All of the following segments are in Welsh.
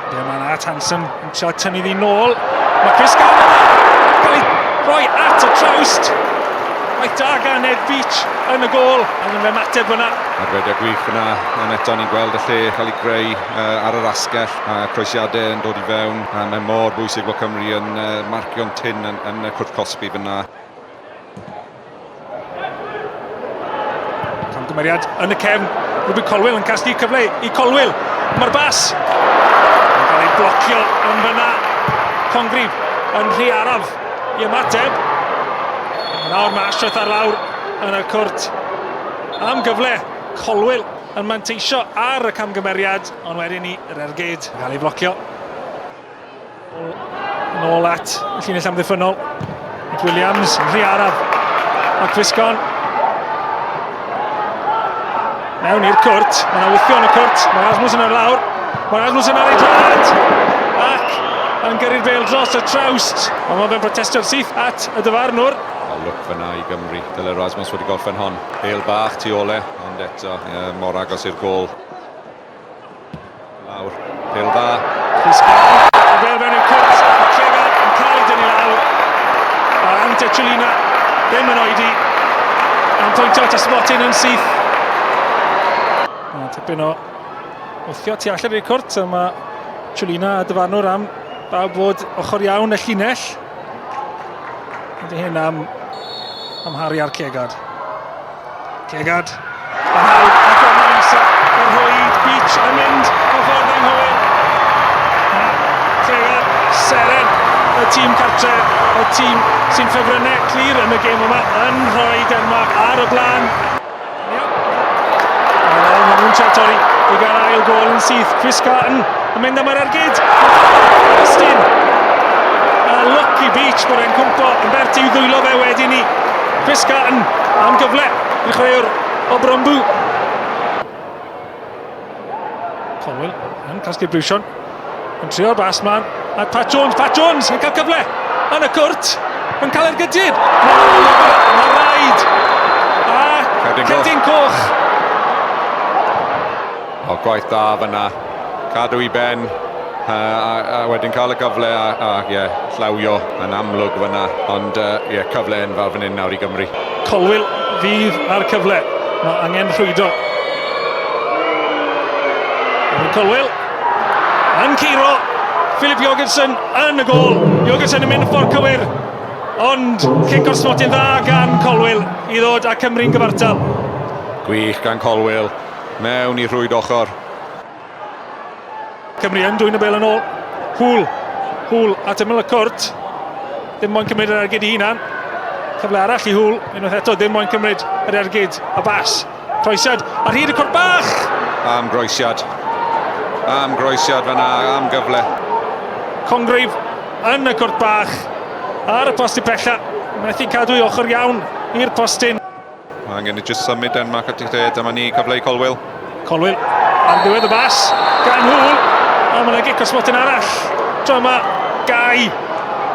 Dyma at Hansen yn trio tynnu ddi nôl. Mae Chris Garner yn cael ei rhoi at y trawst. Mae da gan Ed Beach yn y gôl, a yn ymateb yna. Arwediad gwych yna, yn eto ni'n gweld y lle cael ei greu ar yr asgell, a croesiadau yn dod i fewn, a mae mor bwysig bod Cymru yn marcio'n tyn yn y cwrt cosbi fyna. Camgymeriad yn y cefn, Ruby Colwell yn casglu cyfle i Colwell. Mae'r bas yn cael ei blocio yn fyna. Congrif yn rhy araf i ymateb. Nawr mae Astraeth ar lawr yn y cwrt am gyfle. Colwell yn manteisio ar y camgymeriad, ond wedyn ni yr ergyd yn cael ei blocio. Nôl at y llinell amddiffynol. Williams yn rhy araf. A Cwisgon mewn i'r cwrt, mae yna wythio yn y cwrt, mae Rasmus yn ar lawr, mae Rasmus yn ar ei drad, ac yn gyrru'r bêl dros y trawst, ond mae'n protestio'r syth at y dyfarnwr. Look fyna i Gymru, dyle Rasmus wedi gorffen hon. Bêl bach tu ole, ond eto mor agos i'r gôl. Lawr, bêl dda. Cwisgan, y bêl mewn i'r cwrt, mae Clegar yn cael ei dynnu lawr, a Ante Chulina ddim yn oedi, yn pwyntio at y sbotyn yn syth. Tipyn o wythio tu allan i'r cwrt, a mae Chulina a dyfarnwr am bawb fod ochr iawn y llinell. Ydy hyn am Harry ar Cegard. Cegard yn hawdd a gofyn nesaf o'r Rhwyd. Beach yn mynd o ffordd anghywir. Cegard, seren y tîm cartre, y tîm sy'n ffefrynnau clir yn y gêm yma yn rhoi Denmarc ar y blaen. Nhw'n trio torri i gael ail gôl yn syth. Chris Carton yn mynd am yr ergyd. Ystyn. Lucky Beach bod e'n cwmpo yn berti i'w ddwylo fe wedyn ni. Chris Carton am gyfle i chreuwr o Brombu. Colwell yn casglu'r brwsion. Yn trio'r bas man. A Pat Jones yn cael cyfle yn y cwrt. Yn cael ergydyd. Mae rhaid. A Cedyn Coch. O gwaith da fyna, cadw i ben, a wedyn cael y cyfle a llawio yn amlwg fyna, ond cyfle enfawr fan hyn nawr i Gymru. Colwell fydd ar cyfle, mae angen rhwydo. Colwell yn ceiro, Philip Jorgensen yn y gôl. Jorgensen yn mynd y ffordd cywir, ond cic o'r smoti'n dda gan Colwell i ddod â Cymru'n gyfartal. Gwych gan Colwell. Mewn i rhwyd ochr. Cymru yn dwy'n y bêl yn ôl. Hwl at ymyl y cwrt. Ddim moyn cymryd yr ergyd i hunan. Cyfle arall i Hwl. Unwaith eto ddim moyn cymryd yr ergyd. A bas. Croesiad ar hyd y cwrt bach. Am groesiad. Am groesiad fyna, am gyfle. Congrif yn y cwrt bach. Ar y posti pella. Methu cadw i ochr iawn i'r postyn. Mae angen i jyst symud Denmarc at eich lle, dyma ni cyfle i Colwell. Colwell ar ddiwedd y bas, gan Hwl, a mae yna gic o smotin arall. Tro yma, Gai,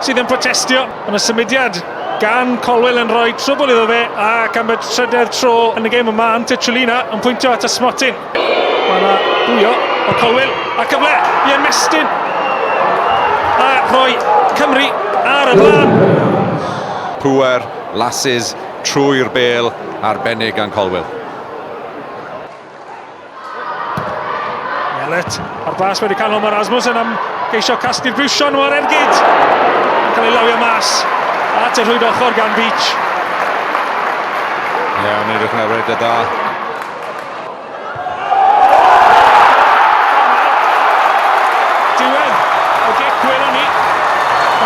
sydd yn protestio. Yn y symudiad, gan Colwell yn rhoi trwbl iddo fe, ac am y trydedd tro yn y gêm yma, Ante Chulina yn pwyntio at y smotin. Mae yna bwyo o Colwell, a cyfle i ymestyn. A rhoi Cymru ar y blaen. Pŵer, lasys, trwy'r bêl, arbennig gan Colwell. Mielet, ar bas wedi cael Omar Rasmus yn am geisio casglu'r brwsion o'r ergyd. Yn cael ei lawio mas at y rhwyd ochr gan Beach. Yn edrych na wred y dda. Diwedd o gic gwelwn ni.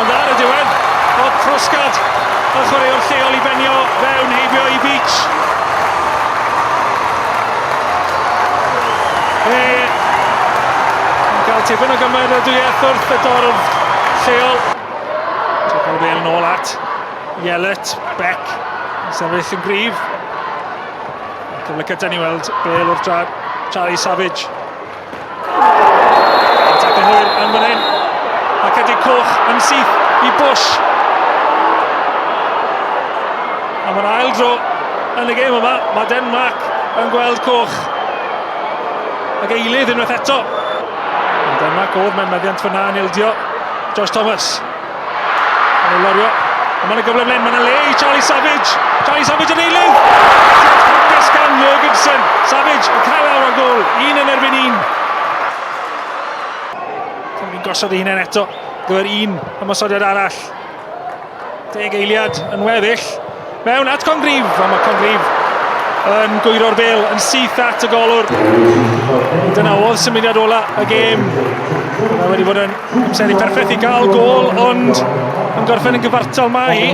Ond ar y diwedd, o Prosgad. Y chwaraewr lleol i benio fewn heibio i Beach. Yn cael tipyn o gymeriadwyeth wrth y dorf lleol. Ti'n cael y bêl nôl at Ielet, Beck, sefyll yn gryf. Cyfle cyda ni weld bêl wrth drad Charlie Savage. Atac yn hwyr yn fan hyn. A Cedyn Coch yn syth i Bush. A mae'n ail dro yn y gêm yma, mae Denmarc yn gweld Coch. ag eilydd unwaith eto. Denmarc oedd mewn meddiant fyna yn ildio. Josh Thomas. Yn ei lorio. Ond mae'n gyfle mlaen, mae'n le i Charlie Savage. Charlie Savage yn eilydd. Practis gan Jurgensen. Savage yn cael awr o gol. 1 yn erbyn 1. Dyna fi'n gosod ei hunain eto. Gyfer 1 ymosodiad arall. 10 eiliad yn weddill. Mewn at Congrif. A mae Congrif yn gwyro'r bel, yn syth at y golwr. Dyna oedd symudiad ola y gêm. Mae wedi bod yn amseru perffaith i gael gol, ond yn gorffen yn gyfartal mae hi.